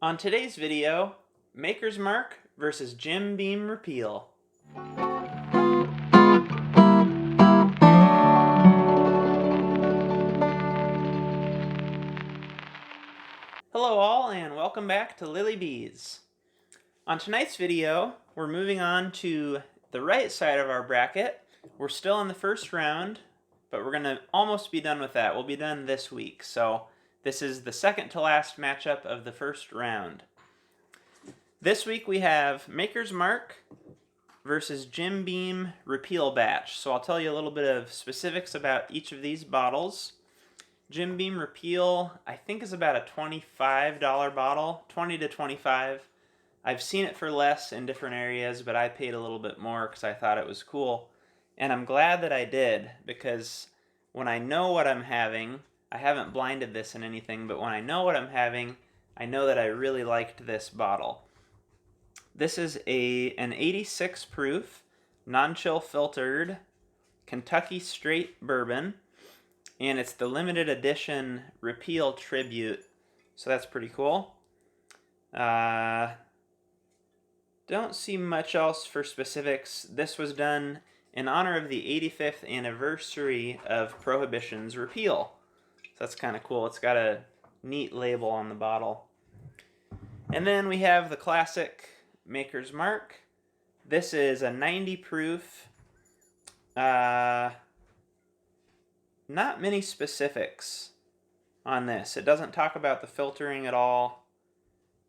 On today's video, Maker's Mark versus Jim Beam Repeal. Hello all and welcome back to Lily Bees. On tonight's video, we're moving on to the right side of our bracket. We're still in the first round, but we're going to almost be done with that. We'll be done this week. So this is the second to last matchup of the first round. This week we have Maker's Mark versus Jim Beam Repeal Batch. So I'll tell you a little bit of specifics about each of these bottles. Jim Beam Repeal, I think, is about a $25 bottle, 20 to 25. I've seen it for less in different areas, but I paid a little bit more because I thought it was cool. And I'm glad that I did, because when I know what I'm having, I haven't blinded this in anything, but when I know what I'm having, I know that I really liked this bottle. This is an 86 proof, non-chill filtered Kentucky straight bourbon, and it's the limited edition Repeal Tribute, so that's pretty cool. Don't see much else for specifics. This was done in honor of the 85th anniversary of Prohibition's repeal. So that's kind of cool. It's got a neat label on the bottle. And then we have the classic Maker's Mark. This is a 90 proof. Not many specifics on this. It doesn't talk about the filtering at all.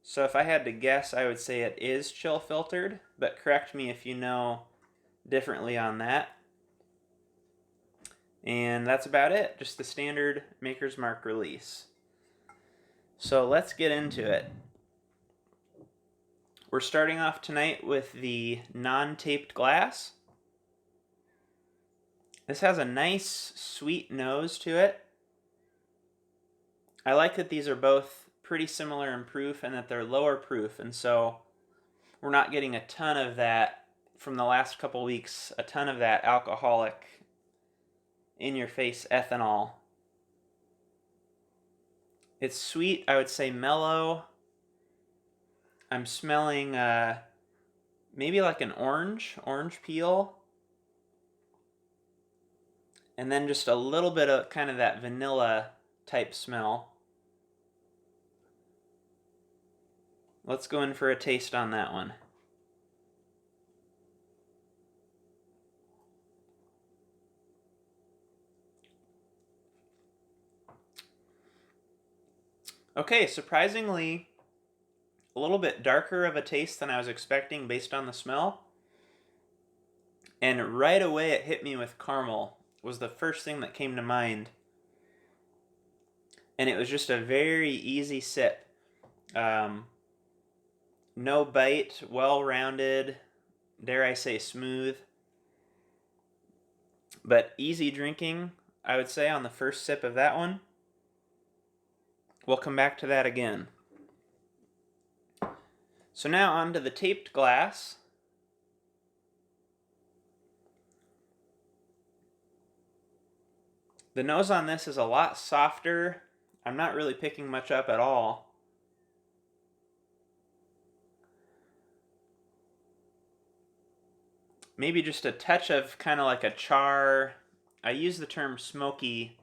So if I had to guess, I would say it is chill filtered, but correct me if you know differently on that. And that's about it, just the standard Maker's Mark release. So let's get into it. We're starting off tonight with the non-taped glass. This has a nice sweet nose to it. I like that these are both pretty similar in proof and that they're lower proof, and so we're not getting a ton of that from the last couple weeks, a ton of that alcoholic in-your-face ethanol. It's sweet, I would say mellow. I'm smelling maybe like an orange peel. And then just a little bit of kind of that vanilla type smell. Let's go in for a taste on that one. Okay, surprisingly, a little bit darker of a taste than I was expecting based on the smell. And right away it hit me with caramel, was the first thing that came to mind. And it was just a very easy sip. No bite, well-rounded, dare I say smooth. But easy drinking, I would say, on the first sip of that one. We'll come back to that again. So now on to the taped glass. The nose on this is a lot softer. I'm not really picking much up at all. Maybe just a touch of kind of like a char. I use the term smoky,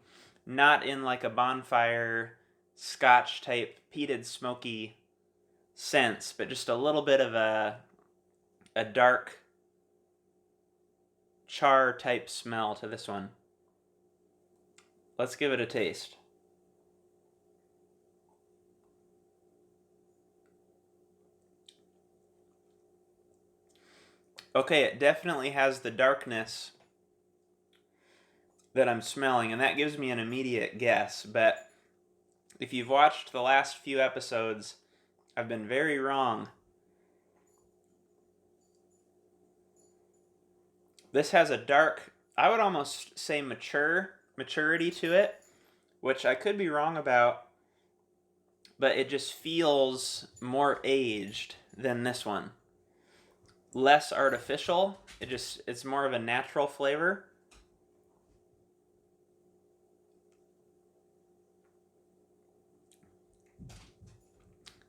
not in like a bonfire Scotch type peated smoky sense, but just a little bit of a dark char type smell to this one. Let's give it a taste. Okay, it definitely has the darkness that I'm smelling, and that gives me an immediate guess, but if you've watched the last few episodes, I've been very wrong. This has a dark, I would almost say maturity to it, which I could be wrong about, but it just feels more aged than this one. Less artificial. It's more of a natural flavor.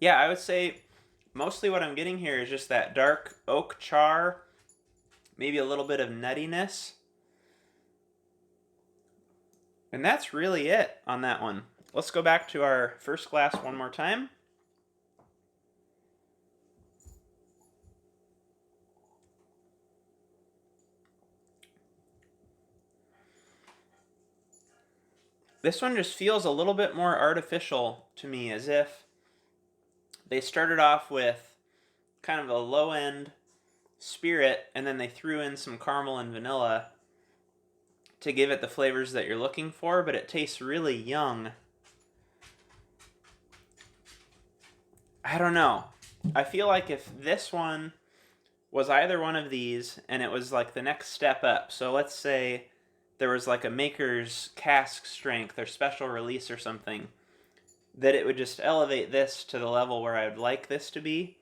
Yeah, I would say mostly what I'm getting here is just that dark oak char, maybe a little bit of nuttiness. And that's really it on that one. Let's go back to our first glass one more time. This one just feels a little bit more artificial to me, as if they started off with kind of a low-end spirit, and then they threw in some caramel and vanilla to give it the flavors that you're looking for, but it tastes really young. I don't know. I feel like if this one was either one of these and it was like the next step up, so let's say there was like a maker's cask strength or special release or something, that it would just elevate this to the level where I would like this to be.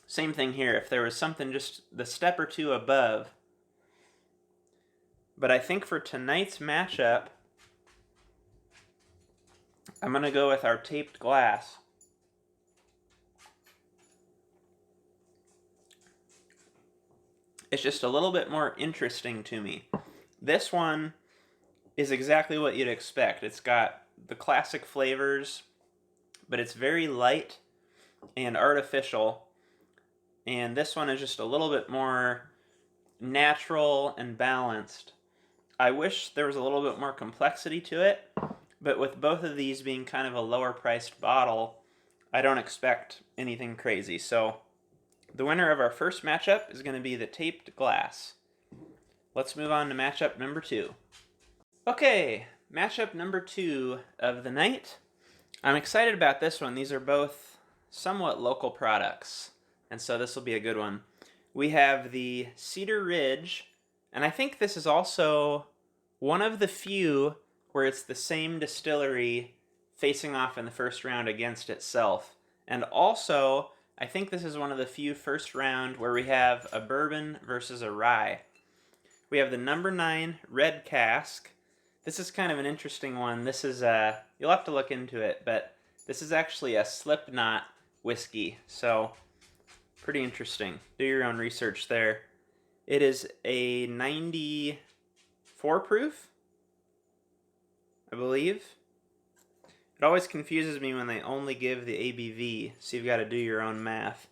Same thing here, if there was something just the step or two above. But I think for tonight's matchup, I'm going to go with our taped glass. It's just a little bit more interesting to me. This one is exactly what you'd expect. It's got the classic flavors, but it's very light and artificial. And this one is just a little bit more natural and balanced. I wish there was a little bit more complexity to it, but with both of these being kind of a lower priced bottle, I don't expect anything crazy. So the winner of our first matchup is going to be the taped glass. Let's move on to matchup number 2. Okay, matchup number 2 of the night. I'm excited about this one. These are both somewhat local products, and so this will be a good one. We have the Cedar Ridge, and I think this is also one of the few where it's the same distillery facing off in the first round against itself. And also, I think this is one of the few first round where we have a bourbon versus a rye. We have the number 9 red cask. This is kind of an interesting one. This is, you'll have to look into it, but this is actually a Slipknot whiskey, so pretty interesting. Do your own research there. It is a 94 proof, I believe. It always confuses me when they only give the ABV, so you've got to do your own math.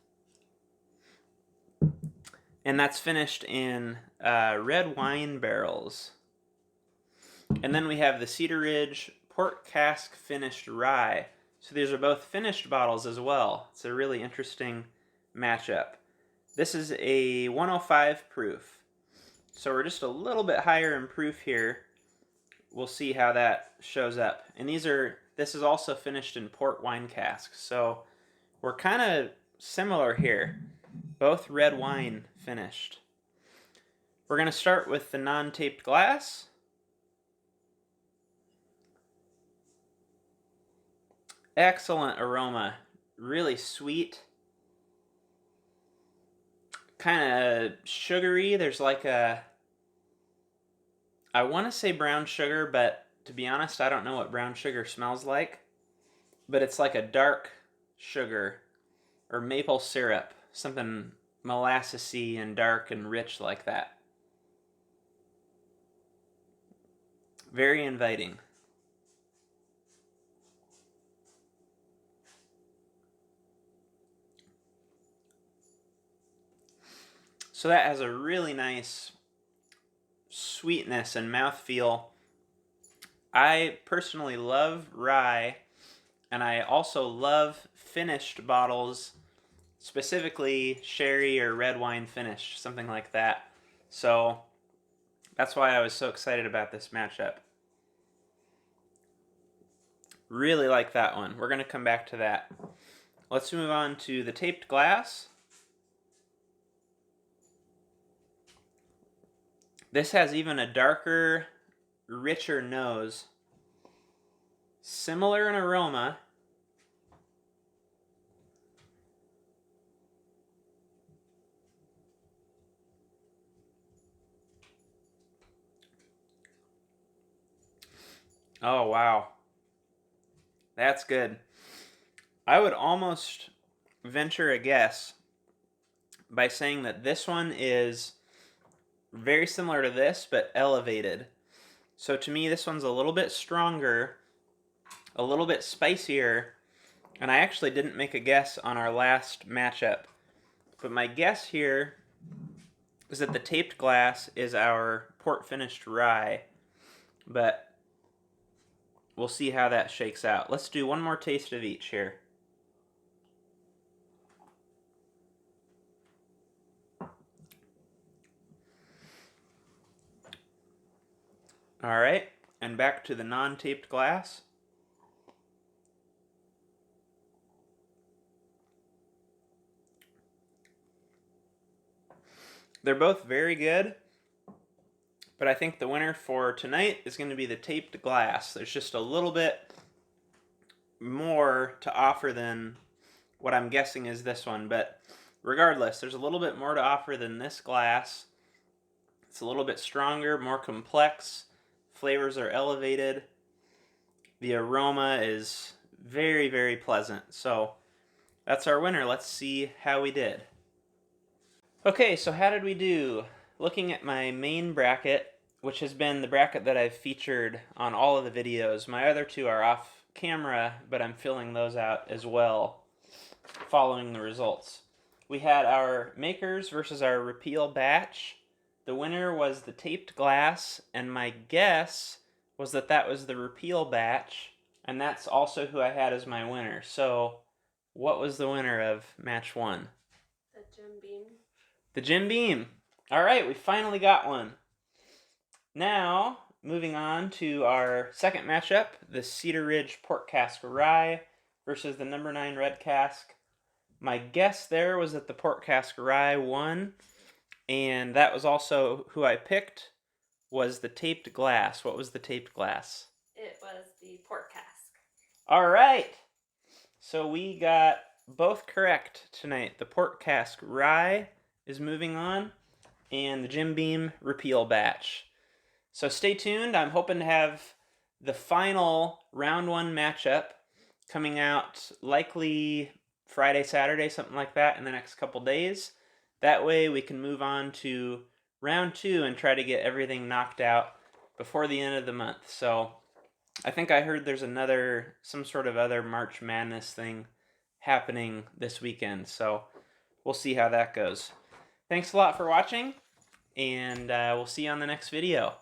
And that's finished in red wine barrels. And then we have the Cedar Ridge Port Cask Finished Rye. So these are both finished bottles as well. It's a really interesting matchup. This is a 105 proof. So we're just a little bit higher in proof here. We'll see how that shows up. And this is also finished in port wine casks. So we're kind of similar here. Both red wine finished. We're going to start with the non-taped glass. Excellent aroma. Really sweet. Kind of sugary. There's like I want to say brown sugar, but to be honest, I don't know what brown sugar smells like. But it's like a dark sugar or maple syrup. Something molassesy and dark and rich like that. Very inviting. So that has a really nice sweetness and mouthfeel. I personally love rye, and I also love finished bottles, specifically sherry or red wine finished, something like that. So that's why I was so excited about this matchup. Really like that one. We're going to come back to that. Let's move on to the taped glass. This has even a darker, richer nose. Similar in aroma. Oh, wow. That's good. I would almost venture a guess by saying that this one is very similar to this, but elevated. So to me, this one's a little bit stronger, a little bit spicier, and I actually didn't make a guess on our last matchup. But my guess here is that the taped glass is our port finished rye, but we'll see how that shakes out. Let's do one more taste of each here. All right, and back to the non-taped glass. They're both very good, but I think the winner for tonight is going to be the taped glass. There's just a little bit more to offer than what I'm guessing is this one, but regardless, there's a little bit more to offer than this glass. It's a little bit stronger, more complex. Flavors are elevated. The aroma is very, very pleasant. So that's our winner. Let's see how we did. Okay, so how did we do? Looking at my main bracket, which has been the bracket that I've featured on all of the videos. My other two are off camera, but I'm filling those out as well, following the results. We had our makers versus our repeal batch. The winner was the taped glass, and my guess was that that was the repeal batch, and that's also who I had as my winner. So, what was the winner of match one? The Jim Beam. The Jim Beam. All right, we finally got one. Now, moving on to our second matchup, the Cedar Ridge Port Cask Rye versus the number 9 Red Cask. My guess there was that the Port Cask Rye won, and that was also who I picked, was the taped glass. What was the taped glass? It was the Port Cask. All right. So we got both correct tonight. The Port Cask Rye is moving on, and the Jim Beam repeal batch. So stay tuned. I'm hoping to have the final round one matchup coming out likely Friday, Saturday, something like that in the next couple days. That way we can move on to round two and try to get everything knocked out before the end of the month. So I think I heard there's some sort of other March Madness thing happening this weekend. So we'll see how that goes. Thanks a lot for watching, and we'll see you on the next video.